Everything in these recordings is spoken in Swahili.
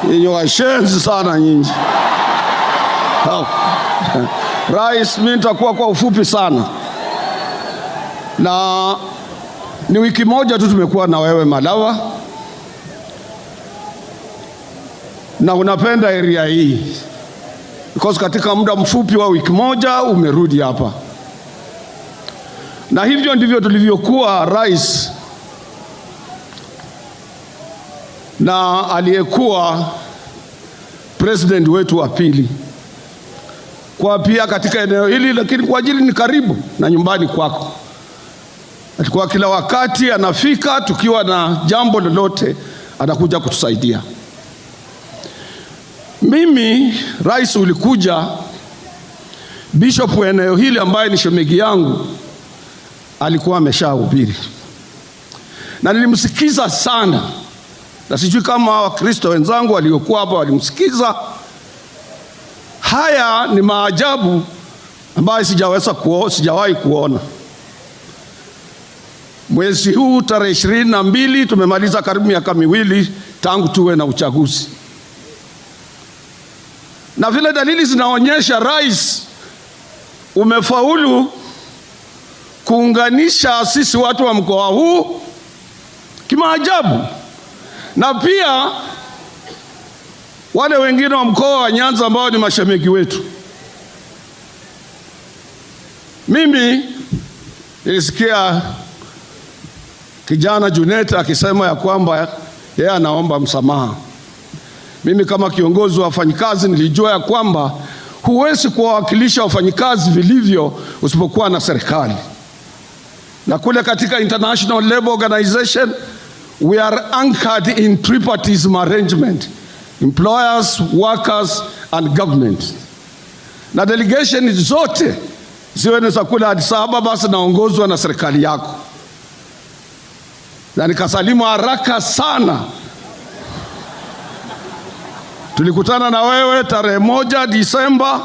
Ninyi washenzi sana nyinyi. Rais, mimi nitakuwa kwa ufupi sana. Na ni wiki moja tu tumekuwa na wewe Malawa. Na unapenda area hii. Because katika muda mfupi wa wiki moja umerudi hapa. Na hivyo ndivyo tulivyokuwa rais na aliyekuwa president wetu wa pili. Kwa pia katika eneo hili, lakini kwa ajili ni karibu na nyumbani kwako. Alikuwa kila wakati anafika, tukiwa na jambo lolote anakuja kutusaidia. Mimi rais, ulikuja bishop wa eneo hili ambaye ni shemegi yangu alikuwa ameshahubiri, na nilimsikiza sana, na sijui kama Wakristo wenzangu waliokuwa hapa walimsikiza. Haya ni maajabu ambayo sijawahi kuona. Mwezi huu tarehe 22 tumemaliza karibu miaka miwili tangu tuwe na uchaguzi. Na vile dalili zinaonyesha, rais, umefaulu kuunganisha sisi watu wa mkoa huu kimaajabu. Na pia wale wengine wa mkoa wa Nyanza ambao ni mashemeji wetu. Mimi nilisikia kijana Juneta akisema ya kwamba yeye anaomba msamaha. Mimi kama kiongozi wa wafanyikazi nilijua ya kwamba huwezi kuwawakilisha wafanyikazi vilivyo usipokuwa na serikali. Na kule katika International Labour Organization, we are anchored in tripartism arrangement: employers, workers and government. Na delegation zote ziwe ni za kule Addis Ababa, basi naongozwa na serikali yako. Na nikasalimu haraka sana. Tulikutana na wewe tarehe 1 Disemba,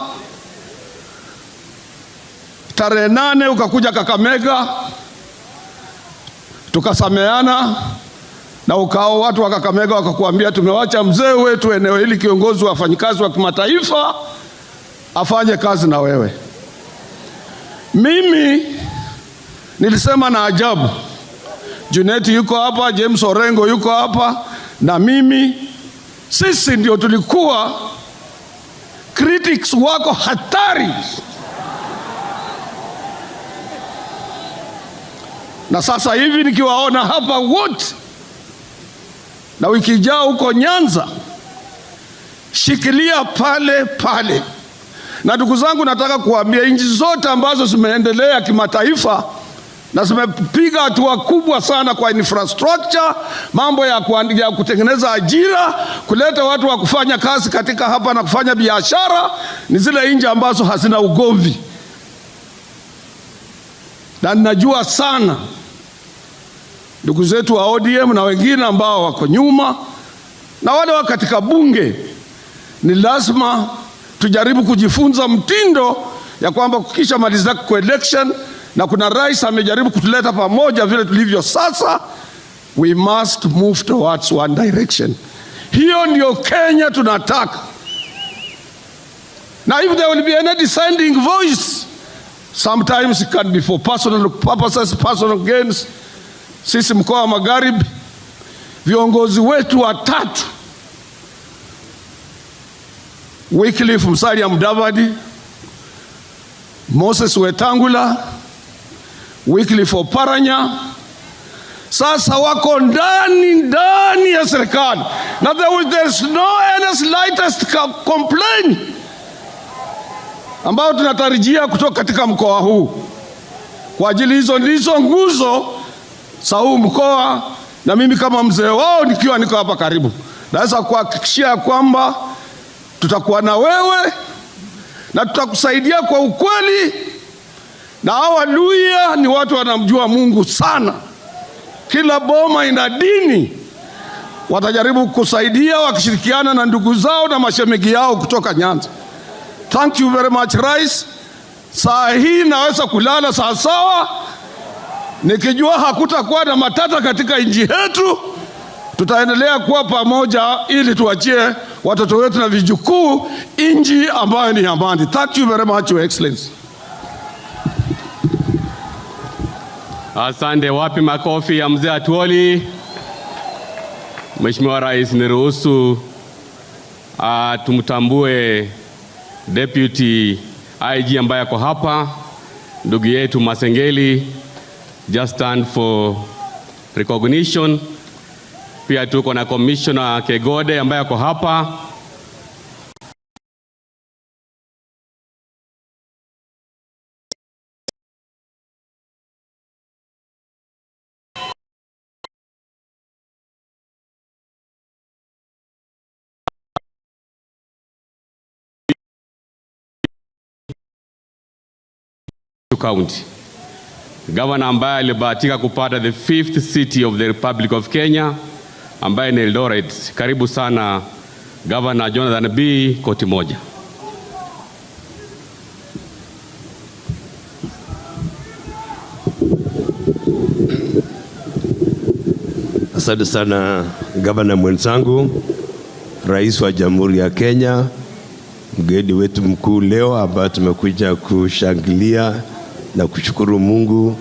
tarehe 8 ukakuja Kakamega, tukasameana, na ukao watu wa Kakamega wakakuambia tumewacha mzee wetu eneo hili, kiongozi wa wafanyikazi wa kimataifa, afanye kazi na wewe. Mimi nilisema na ajabu, Juneti yuko hapa, James Orengo yuko hapa, na mimi, sisi ndio tulikuwa critics wako hatari. Na sasa hivi nikiwaona hapa wote, na wiki ijayo huko Nyanza, shikilia pale pale. Na ndugu zangu, nataka kuambia nchi zote ambazo zimeendelea kimataifa na zimepiga hatua kubwa sana kwa infrastructure, mambo ya kutengeneza ajira, kuleta watu wa kufanya kazi katika hapa na kufanya biashara, ni zile nchi ambazo hazina ugomvi. Na ninajua sana ndugu zetu wa ODM na wengine ambao wako nyuma na wale wa katika bunge, ni lazima tujaribu kujifunza mtindo ya kwamba kukisha maliza kwa election na kuna rais amejaribu kutuleta pamoja vile tulivyo sasa, we must move towards one direction. Hiyo ndio Kenya tunataka. Now if there will be any dissenting voice, sometimes it can be for personal purposes, personal gains. Sisi mkoa wa Magharibi, viongozi wetu watatu, Wycliffe Musalia Mudavadi, Moses Wetangula, Wycliffe Oparanya, sasa wako ndani ya serikali. Na there's no any slightest complaint ambao tunatarajia kutoka katika mkoa huu. Kwa ajili hizo ndizo nguzo za huu mkoa, na mimi kama mzee wao nikiwa niko hapa karibu, naweza kuhakikishia kwamba tutakuwa na wewe na tutakusaidia kwa ukweli. Na hawa Luhya ni watu wanamjua Mungu sana. Kila boma ina dini. Watajaribu kusaidia wakishirikiana na ndugu zao na mashemegi yao kutoka Nyanza. Thank you very much, Rais. Saa hii naweza kulala sawa sawa. nikijua hakutakuwa na matata katika nchi yetu, tutaendelea kuwa pamoja ili tuachie watoto wetu na vijukuu nchi ambayo ni amani. Thank you very much, Your Excellency. Asante. Wapi makofi ya mzee Atwoli? Mheshimiwa Rais, niruhusu tumtambue Deputy IG ambaye ako hapa, ndugu yetu Masengeli. Just stand for recognition. Pia tuko na Commissioner Kegode ambaye ako hapa. County. Governor ambaye alibahatika kupata the 5th city of the Republic of Kenya ambaye ni Eldoret. Karibu sana Governor Jonathan B. Koti moja. Asante sana Governor mwenzangu, Rais wa Jamhuri ya Kenya, mgeni wetu mkuu leo ambaye tumekuja kushangilia na kushukuru Mungu.